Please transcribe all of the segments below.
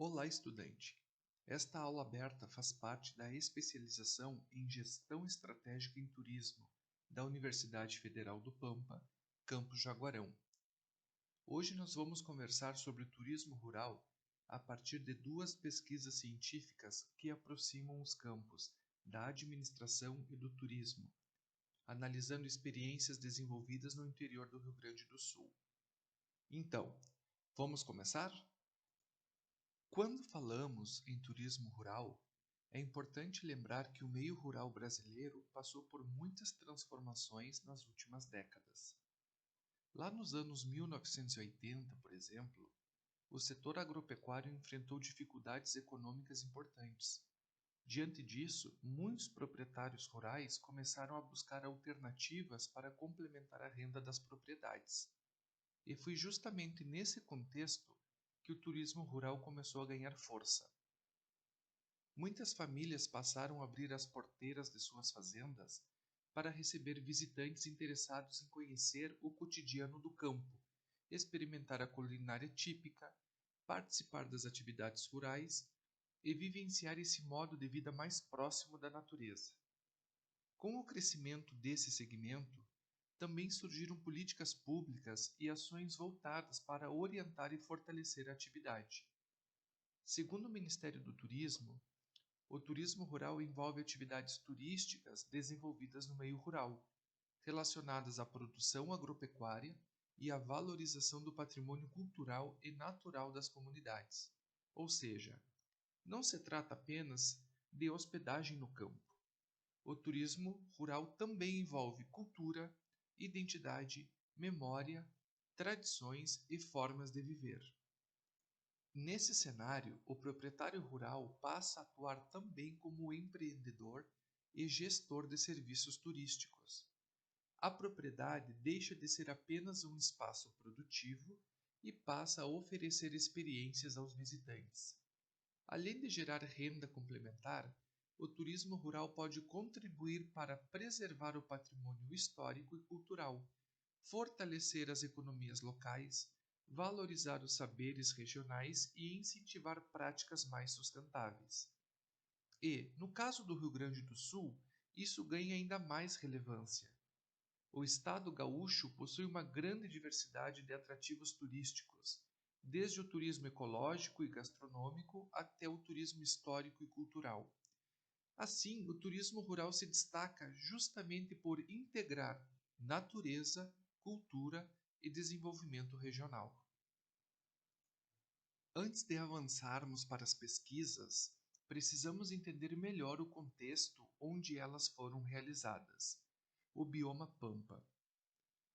Olá, estudante! Esta aula aberta faz parte da especialização em Gestão Estratégica em Turismo da Universidade Federal do Pampa, Campus Jaguarão. Hoje nós vamos conversar sobre o turismo rural a partir de duas pesquisas científicas que aproximam os campos da administração e do turismo, analisando experiências desenvolvidas no interior do Rio Grande do Sul. Então, vamos começar? Quando falamos em turismo rural, é importante lembrar que o meio rural brasileiro passou por muitas transformações nas últimas décadas. Lá nos anos 1980, por exemplo, o setor agropecuário enfrentou dificuldades econômicas importantes. Diante disso, muitos proprietários rurais começaram a buscar alternativas para complementar a renda das propriedades. E foi justamente nesse contexto que o turismo rural começou a ganhar força. Muitas famílias passaram a abrir as porteiras de suas fazendas para receber visitantes interessados em conhecer o cotidiano do campo, experimentar a culinária típica, participar das atividades rurais e vivenciar esse modo de vida mais próximo da natureza. Com o crescimento desse segmento, também surgiram políticas públicas e ações voltadas para orientar e fortalecer a atividade. Segundo o Ministério do Turismo, o turismo rural envolve atividades turísticas desenvolvidas no meio rural, relacionadas à produção agropecuária e à valorização do patrimônio cultural e natural das comunidades. Ou seja, não se trata apenas de hospedagem no campo. O turismo rural também envolve cultura, identidade, memória, tradições e formas de viver. Nesse cenário, o proprietário rural passa a atuar também como empreendedor e gestor de serviços turísticos. A propriedade deixa de ser apenas um espaço produtivo e passa a oferecer experiências aos visitantes. Além de gerar renda complementar, o turismo rural pode contribuir para preservar o patrimônio histórico e cultural, fortalecer as economias locais, valorizar os saberes regionais e incentivar práticas mais sustentáveis. E, no caso do Rio Grande do Sul, isso ganha ainda mais relevância. O estado gaúcho possui uma grande diversidade de atrativos turísticos, desde o turismo ecológico e gastronômico até o turismo histórico e cultural. Assim, o turismo rural se destaca justamente por integrar natureza, cultura e desenvolvimento regional. Antes de avançarmos para as pesquisas, precisamos entender melhor o contexto onde elas foram realizadas. O bioma Pampa.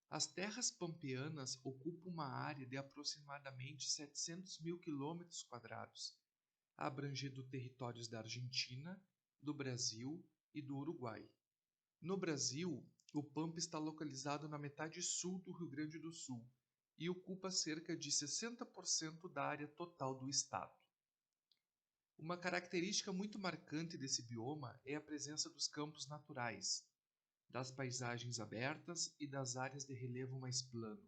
As terras pampeanas ocupam uma área de aproximadamente 700 mil quilômetros quadrados, abrangendo territórios da Argentina, do Brasil e do Uruguai. No Brasil, o Pampa está localizado na metade sul do Rio Grande do Sul e ocupa cerca de 60% da área total do estado. Uma característica muito marcante desse bioma é a presença dos campos naturais, das paisagens abertas e das áreas de relevo mais plano.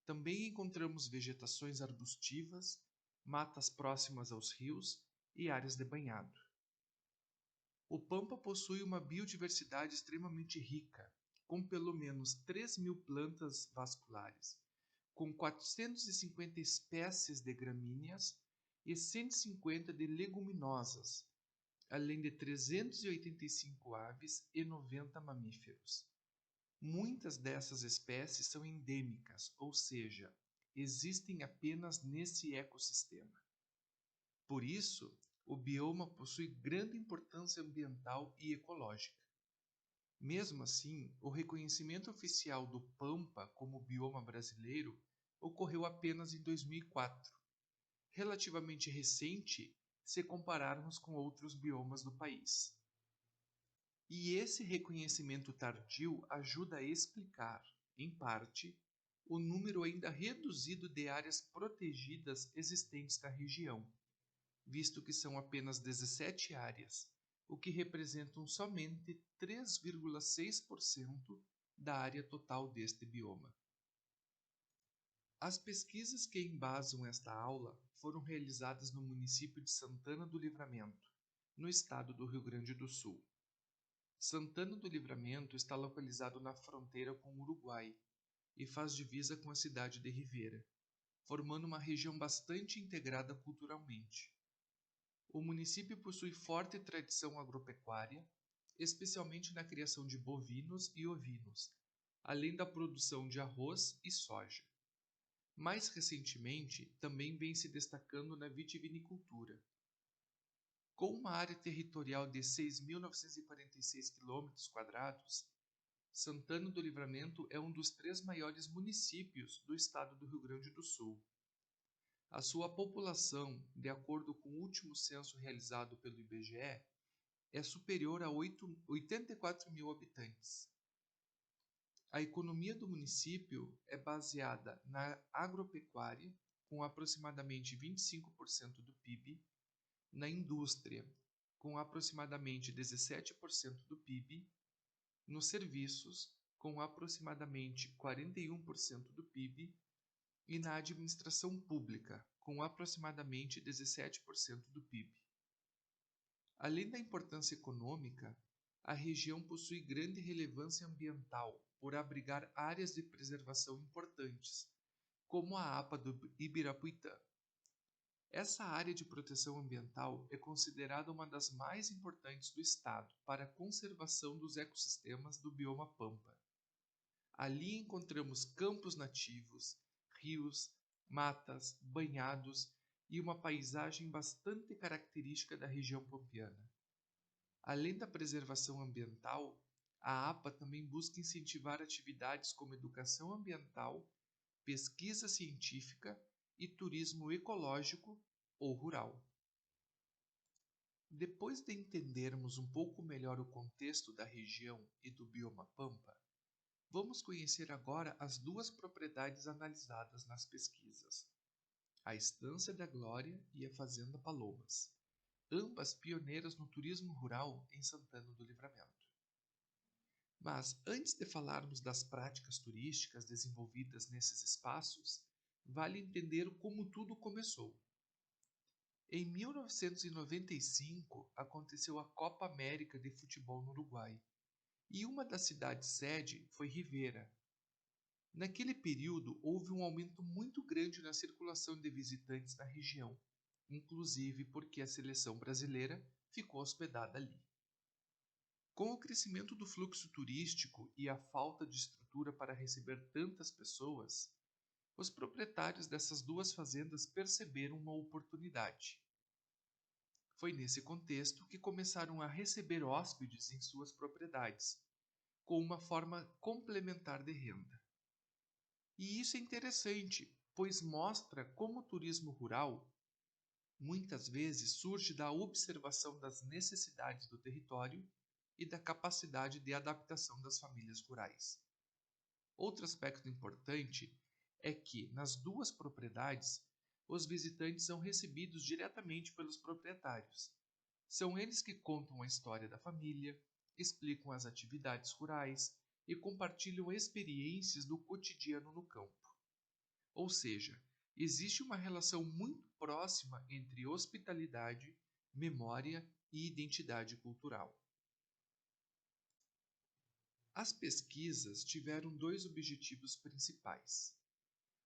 Também encontramos vegetações arbustivas, matas próximas aos rios e áreas de banhado. O Pampa possui uma biodiversidade extremamente rica, com pelo menos 3.000 plantas vasculares, com 450 espécies de gramíneas e 150 de leguminosas, além de 385 aves e 90 mamíferos. Muitas dessas espécies são endêmicas, ou seja, existem apenas nesse ecossistema. Por isso, o bioma possui grande importância ambiental e ecológica. Mesmo assim, o reconhecimento oficial do Pampa como bioma brasileiro ocorreu apenas em 2004, relativamente recente se compararmos com outros biomas do país. E esse reconhecimento tardio ajuda a explicar, em parte, o número ainda reduzido de áreas protegidas existentes na região, visto que são apenas 17 áreas, o que representam somente 3,6% da área total deste bioma. As pesquisas que embasam esta aula foram realizadas no município de Santana do Livramento, no estado do Rio Grande do Sul. Santana do Livramento está localizado na fronteira com o Uruguai e faz divisa com a cidade de Rivera, formando uma região bastante integrada culturalmente. O município possui forte tradição agropecuária, especialmente na criação de bovinos e ovinos, além da produção de arroz e soja. Mais recentemente, também vem se destacando na vitivinicultura. Com uma área territorial de 6.946 km², Santana do Livramento é um dos 3 maiores municípios do estado do Rio Grande do Sul. A sua população, de acordo com o último censo realizado pelo IBGE, é superior a 84 mil habitantes. A economia do município é baseada na agropecuária, com aproximadamente 25% do PIB, na indústria, com aproximadamente 17% do PIB, nos serviços, com aproximadamente 41% do PIB, e na administração pública, com aproximadamente 17% do PIB. Além da importância econômica, a região possui grande relevância ambiental por abrigar áreas de preservação importantes, como a APA do Ibirapuitã. Essa área de proteção ambiental é considerada uma das mais importantes do estado para a conservação dos ecossistemas do bioma Pampa. Ali encontramos campos nativos, rios, matas, banhados e uma paisagem bastante característica da região pampiana. Além da preservação ambiental, a APA também busca incentivar atividades como educação ambiental, pesquisa científica e turismo ecológico ou rural. Depois de entendermos um pouco melhor o contexto da região e do bioma Pampa, vamos conhecer agora as duas propriedades analisadas nas pesquisas: a Estância da Glória e a Fazenda Palomas, ambas pioneiras no turismo rural em Santana do Livramento. Mas, antes de falarmos das práticas turísticas desenvolvidas nesses espaços, vale entender como tudo começou. Em 1995, aconteceu a Copa América de Futebol no Uruguai, e uma das cidades sede foi Rivera. Naquele período, houve um aumento muito grande na circulação de visitantes na região, inclusive porque a seleção brasileira ficou hospedada ali. Com o crescimento do fluxo turístico e a falta de estrutura para receber tantas pessoas, os proprietários dessas duas fazendas perceberam uma oportunidade. Foi nesse contexto que começaram a receber hóspedes em suas propriedades, com uma forma complementar de renda. E isso é interessante, pois mostra como o turismo rural muitas vezes surge da observação das necessidades do território e da capacidade de adaptação das famílias rurais. Outro aspecto importante é que, nas duas propriedades, os visitantes são recebidos diretamente pelos proprietários. São eles que contam a história da família, explicam as atividades rurais e compartilham experiências do cotidiano no campo. Ou seja, existe uma relação muito próxima entre hospitalidade, memória e identidade cultural. As pesquisas tiveram dois objetivos principais.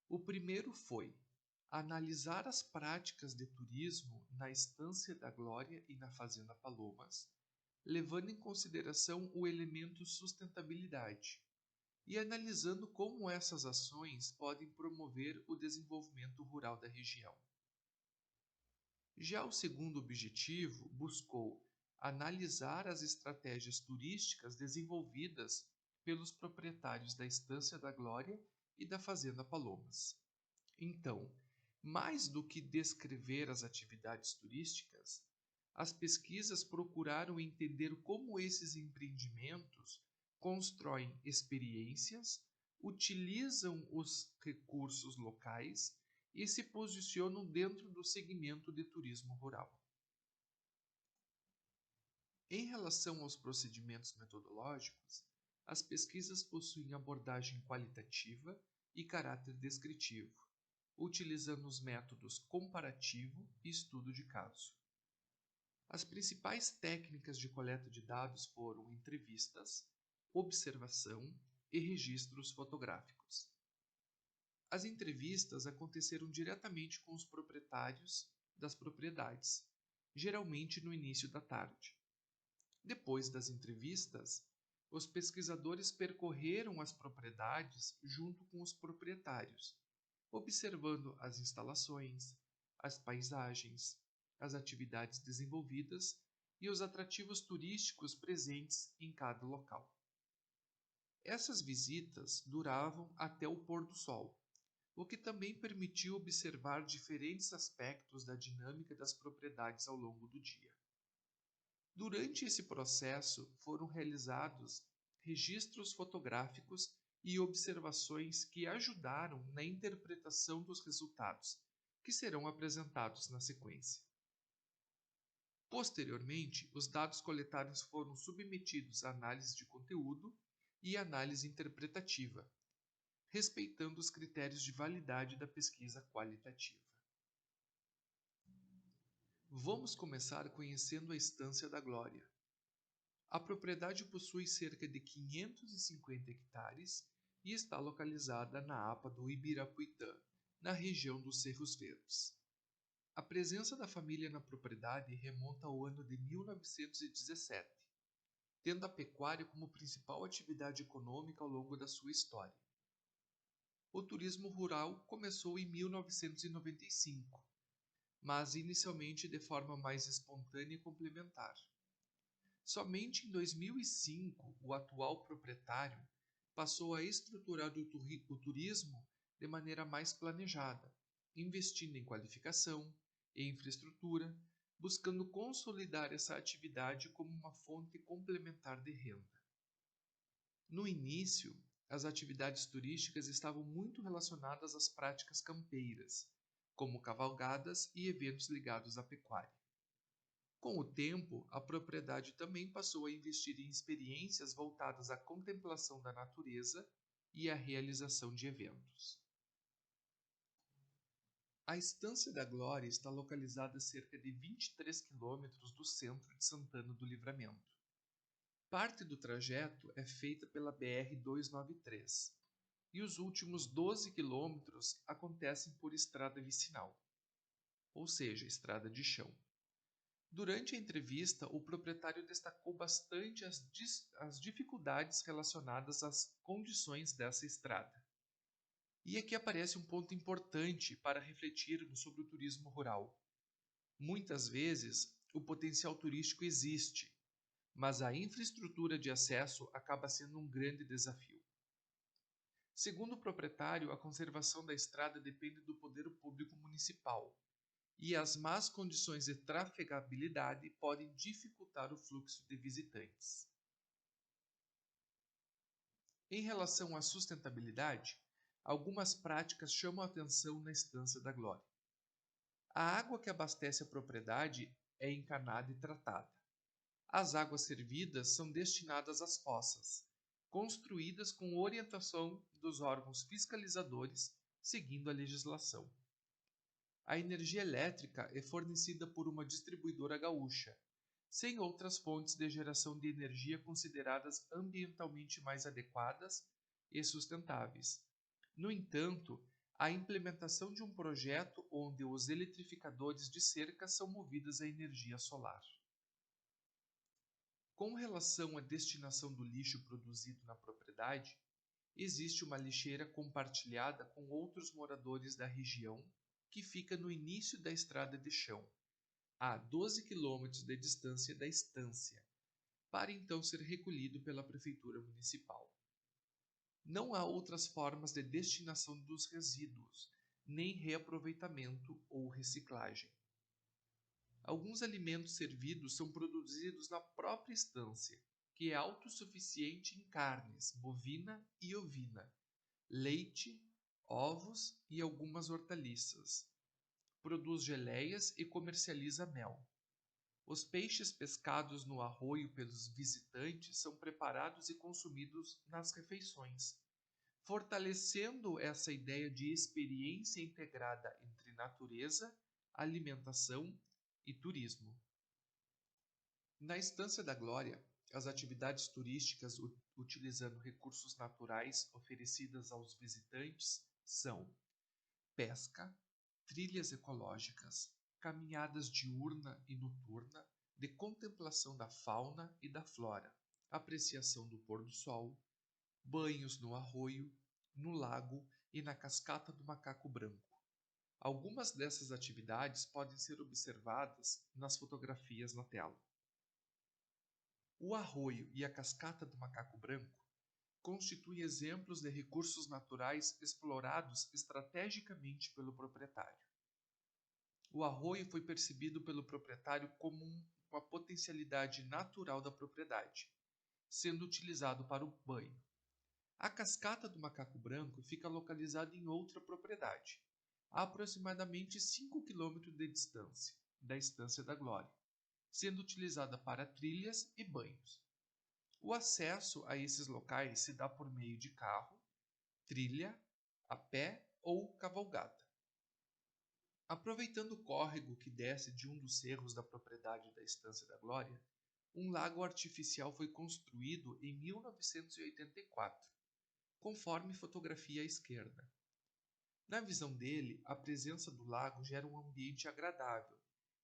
O primeiro foi analisar as práticas de turismo na Estância da Glória e na Fazenda Palomas, levando em consideração o elemento sustentabilidade e analisando como essas ações podem promover o desenvolvimento rural da região. Já o segundo objetivo buscou analisar as estratégias turísticas desenvolvidas pelos proprietários da Estância da Glória e da Fazenda Palomas. Então, mais do que descrever as atividades turísticas, as pesquisas procuraram entender como esses empreendimentos constroem experiências, utilizam os recursos locais e se posicionam dentro do segmento de turismo rural. Em relação aos procedimentos metodológicos, as pesquisas possuem abordagem qualitativa e caráter descritivo, utilizando os métodos comparativo e estudo de caso. As principais técnicas de coleta de dados foram entrevistas, observação e registros fotográficos. As entrevistas aconteceram diretamente com os proprietários das propriedades, geralmente no início da tarde. Depois das entrevistas, os pesquisadores percorreram as propriedades junto com os proprietários, observando as instalações, as paisagens, as atividades desenvolvidas e os atrativos turísticos presentes em cada local. Essas visitas duravam até o pôr do sol, o que também permitiu observar diferentes aspectos da dinâmica das propriedades ao longo do dia. Durante esse processo foram realizados registros fotográficos e observações que ajudaram na interpretação dos resultados, que serão apresentados na sequência. Posteriormente, os dados coletados foram submetidos à análise de conteúdo e análise interpretativa, respeitando os critérios de validade da pesquisa qualitativa. Vamos começar conhecendo a Estância da Glória. A propriedade possui cerca de 550 hectares e está localizada na APA do Ibirapuitã, na região dos Cerros Verdes. A presença da família na propriedade remonta ao ano de 1917, tendo a pecuária como principal atividade econômica ao longo da sua história. O turismo rural começou em 1995, mas inicialmente de forma mais espontânea e complementar. Somente em 2005, o atual proprietário passou a estruturar o turismo de maneira mais planejada, investindo em qualificação e infraestrutura, buscando consolidar essa atividade como uma fonte complementar de renda. No início, as atividades turísticas estavam muito relacionadas às práticas campeiras, como cavalgadas e eventos ligados à pecuária. Com o tempo, a propriedade também passou a investir em experiências voltadas à contemplação da natureza e à realização de eventos. A Estância da Glória está localizada a cerca de 23 quilômetros do centro de Santana do Livramento. Parte do trajeto é feita pela BR-293 e os últimos 12 quilômetros acontecem por estrada vicinal, ou seja, estrada de chão. Durante a entrevista, o proprietário destacou bastante as dificuldades relacionadas às condições dessa estrada. E aqui aparece um ponto importante para refletirmos sobre o turismo rural. Muitas vezes, o potencial turístico existe, mas a infraestrutura de acesso acaba sendo um grande desafio. Segundo o proprietário, a conservação da estrada depende do poder público municipal, e as más condições de trafegabilidade podem dificultar o fluxo de visitantes. Em relação à sustentabilidade, algumas práticas chamam a atenção na Estância da Glória. A água que abastece a propriedade é encanada e tratada. As águas servidas são destinadas às fossas, construídas com orientação dos órgãos fiscalizadores, seguindo a legislação. A energia elétrica é fornecida por uma distribuidora gaúcha, sem outras fontes de geração de energia consideradas ambientalmente mais adequadas e sustentáveis. No entanto, a implementação de um projeto onde os eletrificadores de cerca são movidos a energia solar. Com relação à destinação do lixo produzido na propriedade, existe uma lixeira compartilhada com outros moradores da região que fica no início da estrada de chão, a 12 quilômetros de distância da estância, para então ser recolhido pela Prefeitura Municipal. Não há outras formas de destinação dos resíduos, nem reaproveitamento ou reciclagem. Alguns alimentos servidos são produzidos na própria estância, que é autossuficiente em carnes bovina e ovina, leite, ovos e algumas hortaliças. Produz geleias e comercializa mel. Os peixes pescados no arroio pelos visitantes são preparados e consumidos nas refeições, fortalecendo essa ideia de experiência integrada entre natureza, alimentação e turismo. Na Estância da Glória, as atividades turísticas utilizando recursos naturais oferecidas aos visitantes são pesca, trilhas ecológicas, caminhadas diurna e noturna, de contemplação da fauna e da flora, apreciação do pôr do sol, banhos no arroio, no lago e na cascata do Macaco Branco. Algumas dessas atividades podem ser observadas nas fotografias na tela. O arroio e a cascata do Macaco Branco constituem exemplos de recursos naturais explorados estrategicamente pelo proprietário. O arroio foi percebido pelo proprietário como uma potencialidade natural da propriedade, sendo utilizado para o banho. A cascata do Macaco Branco fica localizada em outra propriedade, a aproximadamente 5 km de distância da Estância da Glória, sendo utilizada para trilhas e banhos. O acesso a esses locais se dá por meio de carro, trilha, a pé ou cavalgada. Aproveitando o córrego que desce de um dos cerros da propriedade da Estância da Glória, um lago artificial foi construído em 1984, conforme fotografia à esquerda. Na visão dele, a presença do lago gera um ambiente agradável,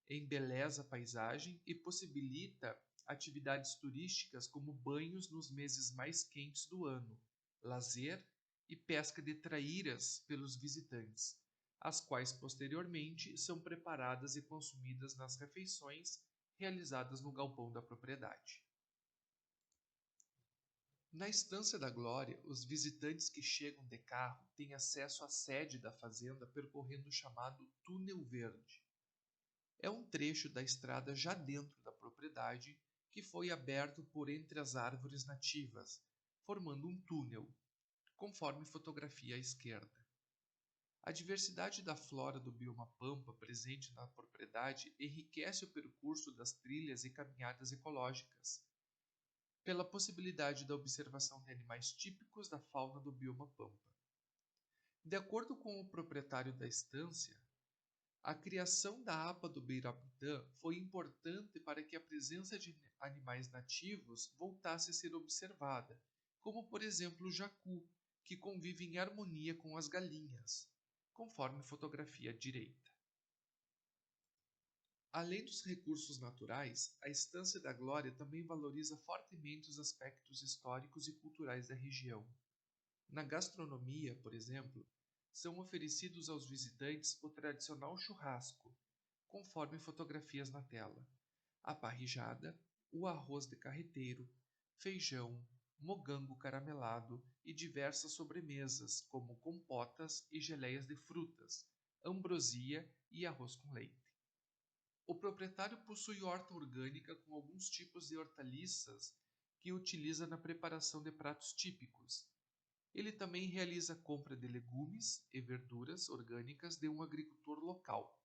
embeleza a paisagem e possibilita atividades turísticas como banhos nos meses mais quentes do ano, lazer e pesca de traíras pelos visitantes, as quais posteriormente são preparadas e consumidas nas refeições realizadas no galpão da propriedade. Na Estância da Glória, os visitantes que chegam de carro têm acesso à sede da fazenda percorrendo o chamado Túnel Verde. É um trecho da estrada já dentro da propriedade que foi aberto por entre as árvores nativas, formando um túnel, conforme fotografia à esquerda. A diversidade da flora do bioma Pampa presente na propriedade enriquece o percurso das trilhas e caminhadas ecológicas, pela possibilidade da observação de animais típicos da fauna do bioma Pampa. De acordo com o proprietário da estância, a criação da APA do Beirapitã foi importante para que a presença de animais nativos voltasse a ser observada, como por exemplo o jacu, que convive em harmonia com as galinhas, conforme fotografia à direita. Além dos recursos naturais, a Estância da Glória também valoriza fortemente os aspectos históricos e culturais da região. Na gastronomia, por exemplo, são oferecidos aos visitantes o tradicional churrasco, conforme fotografias na tela, a parrijada, o arroz de carreteiro, feijão, mogango caramelado e diversas sobremesas, como compotas e geleias de frutas, ambrosia e arroz com leite. O proprietário possui horta orgânica com alguns tipos de hortaliças que utiliza na preparação de pratos típicos. Ele também realiza compra de legumes e verduras orgânicas de um agricultor local,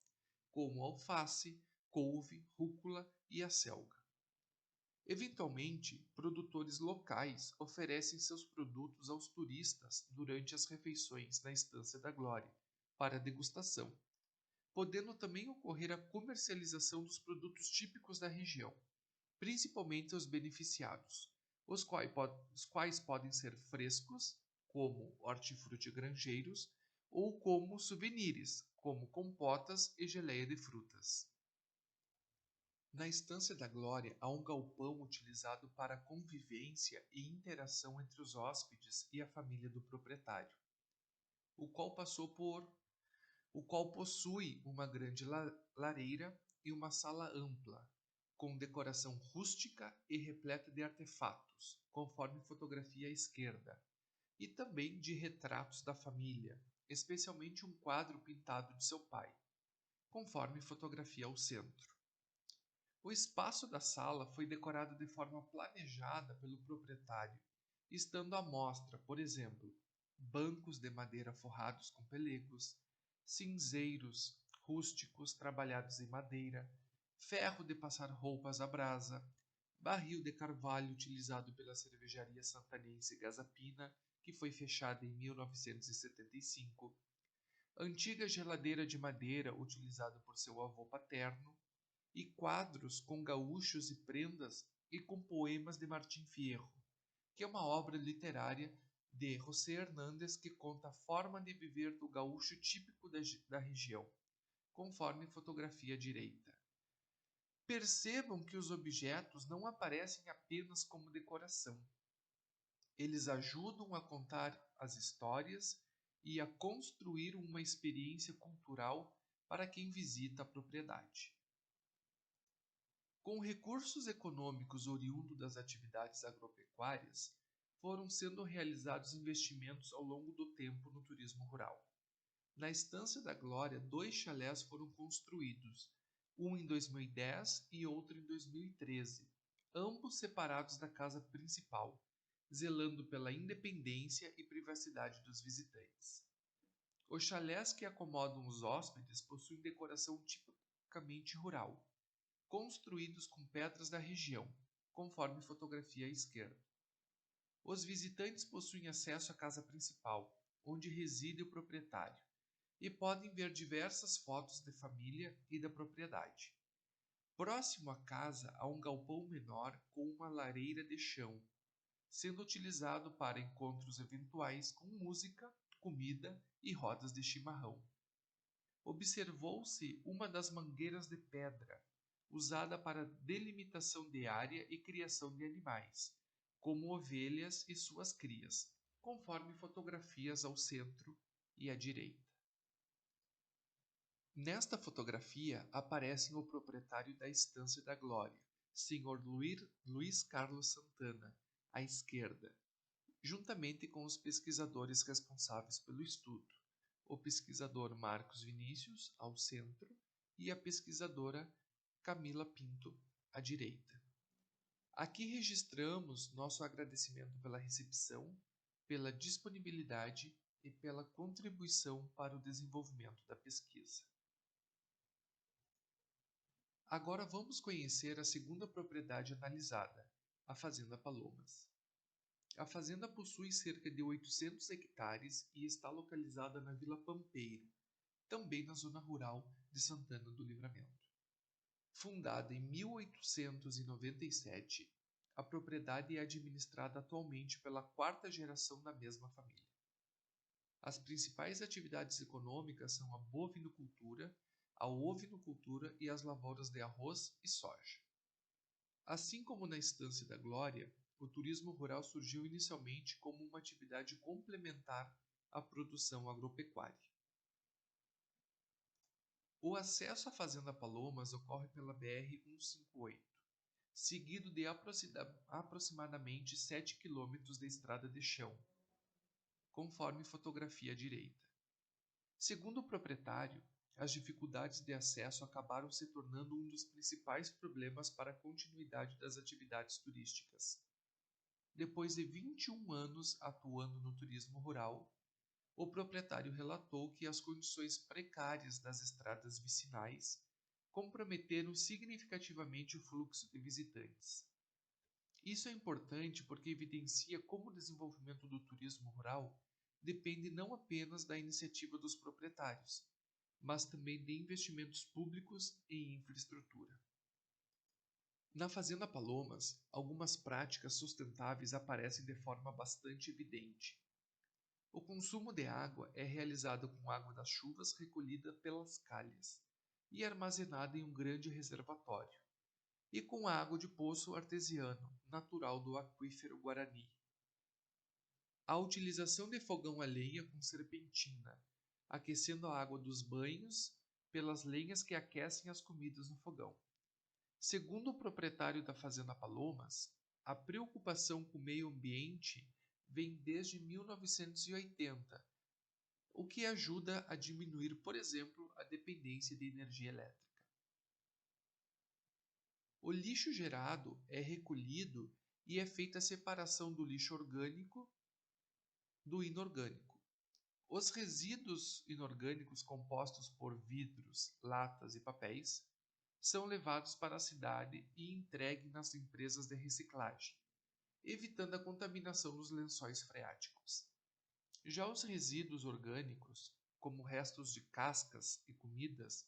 como alface, couve, rúcula e acelga. Eventualmente, produtores locais oferecem seus produtos aos turistas durante as refeições na Estância da Glória, para degustação, podendo também ocorrer a comercialização dos produtos típicos da região, principalmente os beneficiados, os quais podem ser frescos, como hortifruti granjeiros, ou como souvenirs, como compotas e geleia de frutas. Na Estância da Glória há um galpão utilizado para a convivência e interação entre os hóspedes e a família do proprietário, o qual possui uma grande lareira e uma sala ampla, com decoração rústica e repleta de artefatos, conforme fotografia à esquerda, e também de retratos da família, especialmente um quadro pintado de seu pai, conforme fotografia ao centro. O espaço da sala foi decorado de forma planejada pelo proprietário, estando à mostra, por exemplo, bancos de madeira forrados com pelegos, cinzeiros rústicos trabalhados em madeira, ferro de passar roupas à brasa, barril de carvalho utilizado pela cervejaria santanense Gazapina, que foi fechada em 1975, antiga geladeira de madeira utilizada por seu avô paterno, e quadros com gaúchos e prendas e com poemas de Martim Fierro, que é uma obra literária de José Hernández que conta a forma de viver do gaúcho típico da região, conforme fotografia à direita. Percebam que os objetos não aparecem apenas como decoração. Eles ajudam a contar as histórias e a construir uma experiência cultural para quem visita a propriedade. Com recursos econômicos oriundos das atividades agropecuárias, foram sendo realizados investimentos ao longo do tempo no turismo rural. Na Estância da Glória, 2 chalés foram construídos, um em 2010 e outro em 2013, ambos separados da casa principal, zelando pela independência e privacidade dos visitantes. Os chalés que acomodam os hóspedes possuem decoração tipicamente rural, construídos com pedras da região, conforme fotografia à esquerda. Os visitantes possuem acesso à casa principal, onde reside o proprietário, e podem ver diversas fotos de família e da propriedade. Próximo à casa há um galpão menor com uma lareira de chão, sendo utilizado para encontros eventuais com música, comida e rodas de chimarrão. Observou-se uma das mangueiras de pedra, usada para delimitação de área e criação de animais, como ovelhas e suas crias, conforme fotografias ao centro e à direita. Nesta fotografia aparecem o proprietário da Estância da Glória, Sr. Luiz Carlos Santana, à esquerda, juntamente com os pesquisadores responsáveis pelo estudo, o pesquisador Marcos Vinícius, ao centro, e a pesquisadora Camila Pinto, à direita. Aqui registramos nosso agradecimento pela recepção, pela disponibilidade e pela contribuição para o desenvolvimento da pesquisa. Agora vamos conhecer a segunda propriedade analisada, a Fazenda Palomas. A fazenda possui cerca de 800 hectares e está localizada na Vila Pampeiro, também na zona rural de Santana do Livramento. Fundada em 1897, a propriedade é administrada atualmente pela 4ª geração da mesma família. As principais atividades econômicas são a bovinocultura, a ovinocultura e as lavouras de arroz e soja. Assim como na Estância da Glória, o turismo rural surgiu inicialmente como uma atividade complementar à produção agropecuária. O acesso à Fazenda Palomas ocorre pela BR-158, seguido de aproximadamente 7 quilômetros de estrada de chão, conforme fotografia à direita. Segundo o proprietário, as dificuldades de acesso acabaram se tornando um dos principais problemas para a continuidade das atividades turísticas. Depois de 21 anos atuando no turismo rural, o proprietário relatou que as condições precárias das estradas vicinais comprometeram significativamente o fluxo de visitantes. Isso é importante porque evidencia como o desenvolvimento do turismo rural depende não apenas da iniciativa dos proprietários, mas também de investimentos públicos em infraestrutura. Na Fazenda Palomas, algumas práticas sustentáveis aparecem de forma bastante evidente. O consumo de água é realizado com água das chuvas recolhida pelas calhas e armazenada em um grande reservatório, e com água de poço artesiano, natural do aquífero Guarani. A utilização de fogão a lenha com serpentina, aquecendo a água dos banhos pelas lenhas que aquecem as comidas no fogão. Segundo o proprietário da Fazenda Palomas, a preocupação com o meio ambiente vem desde 1980, o que ajuda a diminuir, por exemplo, a dependência de energia elétrica. O lixo gerado é recolhido e é feita a separação do lixo orgânico do inorgânico. Os resíduos inorgânicos compostos por vidros, latas e papéis são levados para a cidade e entregues nas empresas de reciclagem, evitando a contaminação dos lençóis freáticos. Já os resíduos orgânicos, como restos de cascas e comidas,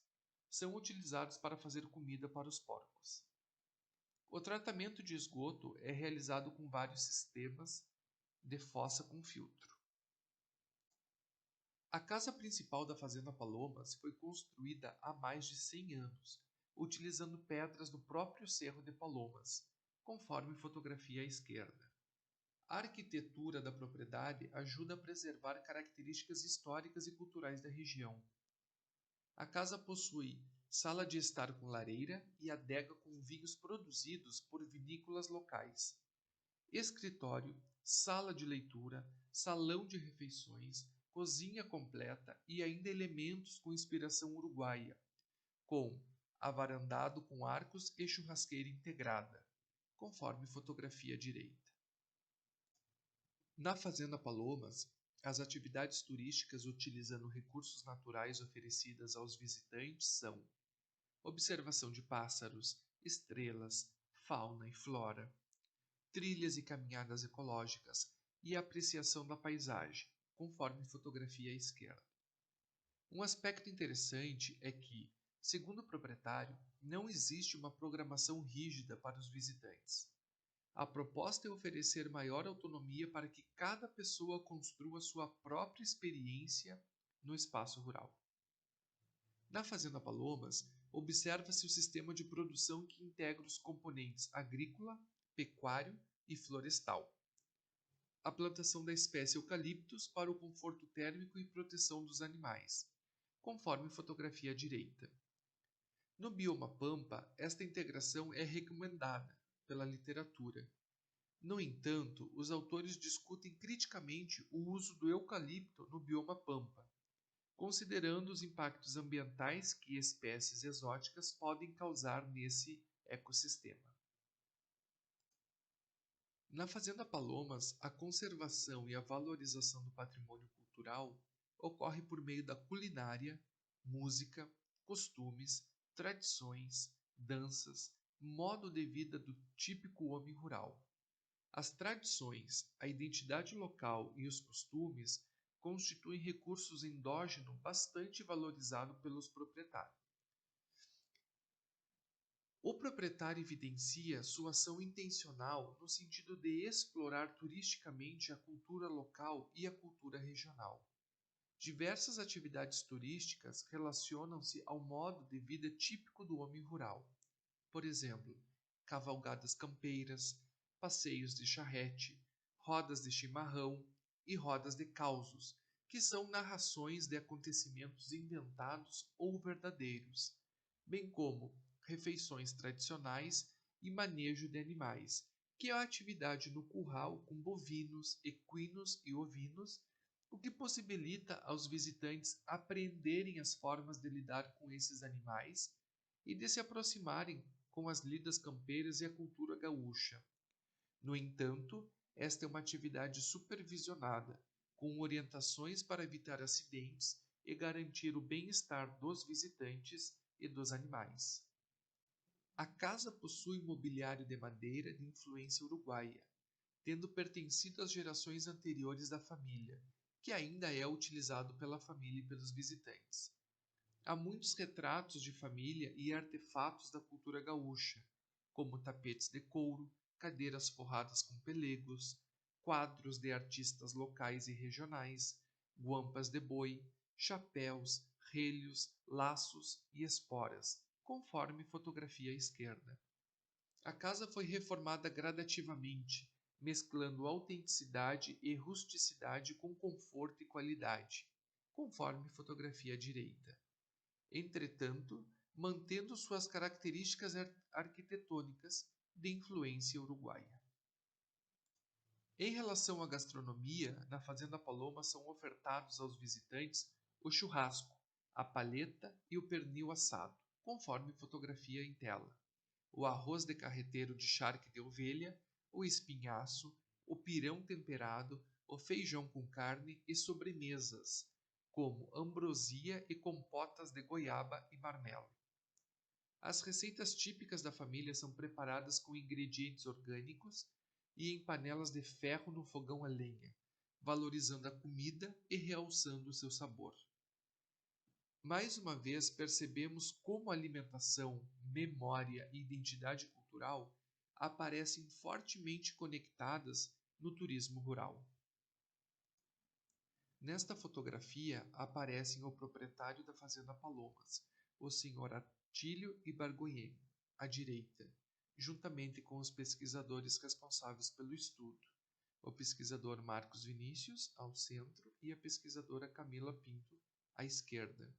são utilizados para fazer comida para os porcos. O tratamento de esgoto é realizado com vários sistemas de fossa com filtro. A casa principal da Fazenda Palomas foi construída há mais de 100 anos, utilizando pedras do próprio Cerro de Palomas, conforme fotografia à esquerda. A arquitetura da propriedade ajuda a preservar características históricas e culturais da região. A casa possui sala de estar com lareira e adega com vinhos produzidos por vinícolas locais, escritório, sala de leitura, salão de refeições, cozinha completa e ainda elementos com inspiração uruguaia, com avarandado com arcos e churrasqueira integrada, conforme fotografia à direita. Na Fazenda Palomas, as atividades turísticas utilizando recursos naturais oferecidas aos visitantes são observação de pássaros, estrelas, fauna e flora, trilhas e caminhadas ecológicas e apreciação da paisagem, conforme fotografia à esquerda. Um aspecto interessante é que, segundo o proprietário, não existe uma programação rígida para os visitantes. A proposta é oferecer maior autonomia para que cada pessoa construa sua própria experiência no espaço rural. Na Fazenda Palomas, observa-se o sistema de produção que integra os componentes agrícola, pecuário e florestal. A plantação da espécie eucaliptus para o conforto térmico e proteção dos animais, conforme fotografia à direita. No bioma Pampa, esta integração é recomendada pela literatura. No entanto, os autores discutem criticamente o uso do eucalipto no bioma Pampa, considerando os impactos ambientais que espécies exóticas podem causar nesse ecossistema. Na Fazenda Palomas, a conservação e a valorização do patrimônio cultural ocorre por meio da culinária, música, costumes, tradições, danças, modo de vida do típico homem rural. As tradições, a identidade local e os costumes constituem recursos endógenos bastante valorizados pelos proprietários. O proprietário evidencia sua ação intencional no sentido de explorar turisticamente a cultura local e a cultura regional. Diversas atividades turísticas relacionam-se ao modo de vida típico do homem rural. Por exemplo, cavalgadas campeiras, passeios de charrete, rodas de chimarrão e rodas de causos, que são narrações de acontecimentos inventados ou verdadeiros, bem como refeições tradicionais e manejo de animais, que é a atividade no curral com bovinos, equinos e ovinos, o que possibilita aos visitantes aprenderem as formas de lidar com esses animais e de se aproximarem com as lidas campeiras e a cultura gaúcha. No entanto, esta é uma atividade supervisionada, com orientações para evitar acidentes e garantir o bem-estar dos visitantes e dos animais. A casa possui mobiliário de madeira de influência uruguaia, tendo pertencido às gerações anteriores da família, que ainda é utilizado pela família e pelos visitantes. Há muitos retratos de família e artefatos da cultura gaúcha, como tapetes de couro, cadeiras forradas com pelegos, quadros de artistas locais e regionais, guampas de boi, chapéus, relhos, laços e esporas, conforme fotografia à esquerda. A casa foi reformada gradativamente, mesclando autenticidade e rusticidade com conforto e qualidade, conforme fotografia à direita. Entretanto, mantendo suas características arquitetônicas de influência uruguaia. Em relação à gastronomia, na Fazenda Paloma são ofertados aos visitantes o churrasco, a palheta e o pernil assado, conforme fotografia em tela, o arroz de carreteiro de charque de ovelha, o espinhaço, o pirão temperado, o feijão com carne e sobremesas, como ambrosia e compotas de goiaba e marmelo. As receitas típicas da família são preparadas com ingredientes orgânicos e em panelas de ferro no fogão a lenha, valorizando a comida e realçando o seu sabor. Mais uma vez, percebemos como alimentação, memória e identidade cultural aparecem fortemente conectadas no turismo rural. Nesta fotografia aparecem o proprietário da Fazenda Palomas, o Sr. Atílio Ibargüenhem, à direita, juntamente com os pesquisadores responsáveis pelo estudo, o pesquisador Marcos Vinícius, ao centro, e a pesquisadora Camila Pinto, à esquerda.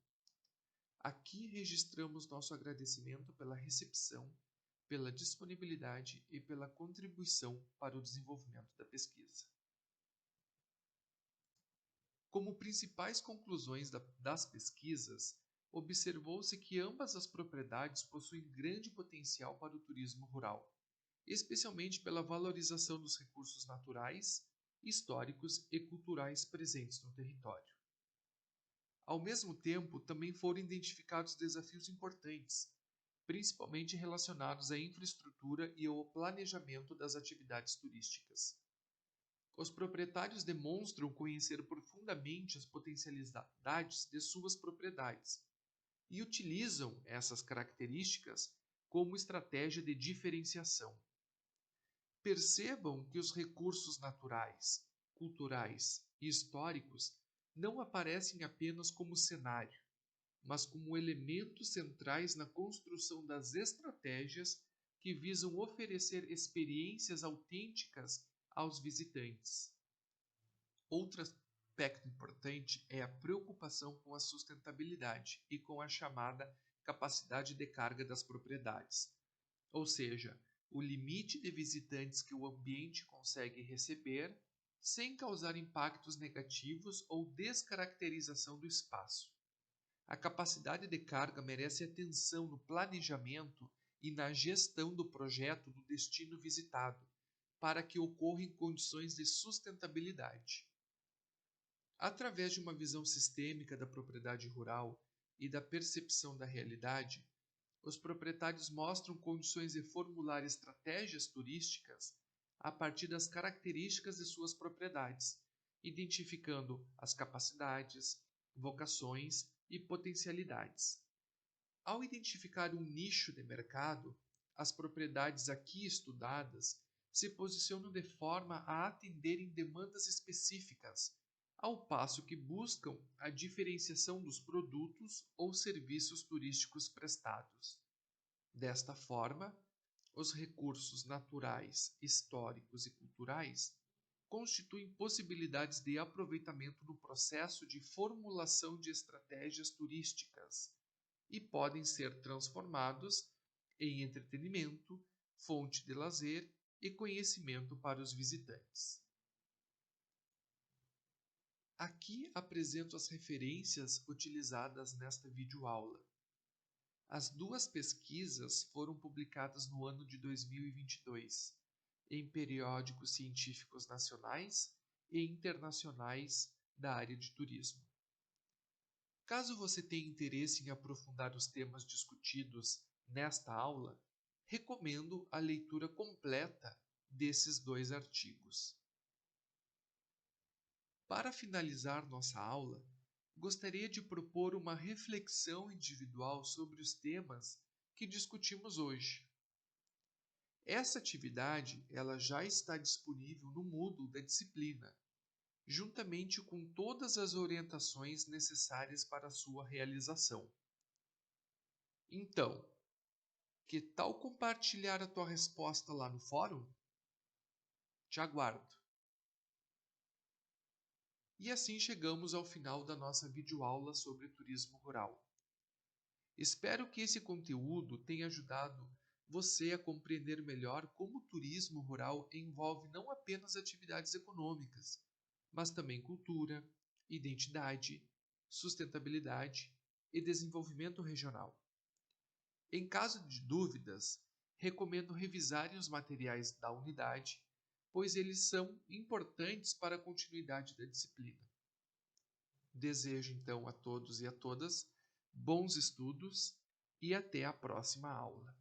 Aqui registramos nosso agradecimento pela recepção, pela disponibilidade e pela contribuição para o desenvolvimento da pesquisa. Como principais conclusões das pesquisas, observou-se que ambas as propriedades possuem grande potencial para o turismo rural, especialmente pela valorização dos recursos naturais, históricos e culturais presentes no território. Ao mesmo tempo, também foram identificados desafios importantes, principalmente relacionados à infraestrutura e ao planejamento das atividades turísticas. Os proprietários demonstram conhecer profundamente as potencialidades de suas propriedades e utilizam essas características como estratégia de diferenciação. Percebam que os recursos naturais, culturais e históricos não aparecem apenas como cenário, mas como elementos centrais na construção das estratégias que visam oferecer experiências autênticas aos visitantes. Outro aspecto importante é a preocupação com a sustentabilidade e com a chamada capacidade de carga das propriedades, ou seja, o limite de visitantes que o ambiente consegue receber sem causar impactos negativos ou descaracterização do espaço. A capacidade de carga merece atenção no planejamento e na gestão do projeto do destino visitado, para que ocorra em condições de sustentabilidade. Através de uma visão sistêmica da propriedade rural e da percepção da realidade, os proprietários mostram condições de formular estratégias turísticas a partir das características de suas propriedades, identificando as capacidades, vocações e potencialidades. Ao identificar um nicho de mercado, as propriedades aqui estudadas se posicionam de forma a atenderem demandas específicas, ao passo que buscam a diferenciação dos produtos ou serviços turísticos prestados. Desta forma, os recursos naturais, históricos e culturais constituem possibilidades de aproveitamento no processo de formulação de estratégias turísticas e podem ser transformados em entretenimento, fonte de lazer e conhecimento para os visitantes. Aqui apresento as referências utilizadas nesta videoaula. As duas pesquisas foram publicadas no ano de 2022, em periódicos científicos nacionais e internacionais da área de turismo. Caso você tenha interesse em aprofundar os temas discutidos nesta aula, recomendo a leitura completa desses dois artigos. Para finalizar nossa aula, gostaria de propor uma reflexão individual sobre os temas que discutimos hoje. Essa atividade ela já está disponível no Moodle da disciplina, juntamente com todas as orientações necessárias para a sua realização. Então, que tal compartilhar a tua resposta lá no fórum? Te aguardo. E assim chegamos ao final da nossa videoaula sobre turismo rural. Espero que esse conteúdo tenha ajudado você a compreender melhor como o turismo rural envolve não apenas atividades econômicas, mas também cultura, identidade, sustentabilidade e desenvolvimento regional. Em caso de dúvidas, recomendo revisarem os materiais da unidade, pois eles são importantes para a continuidade da disciplina. Desejo então a todos e a todas bons estudos e até a próxima aula.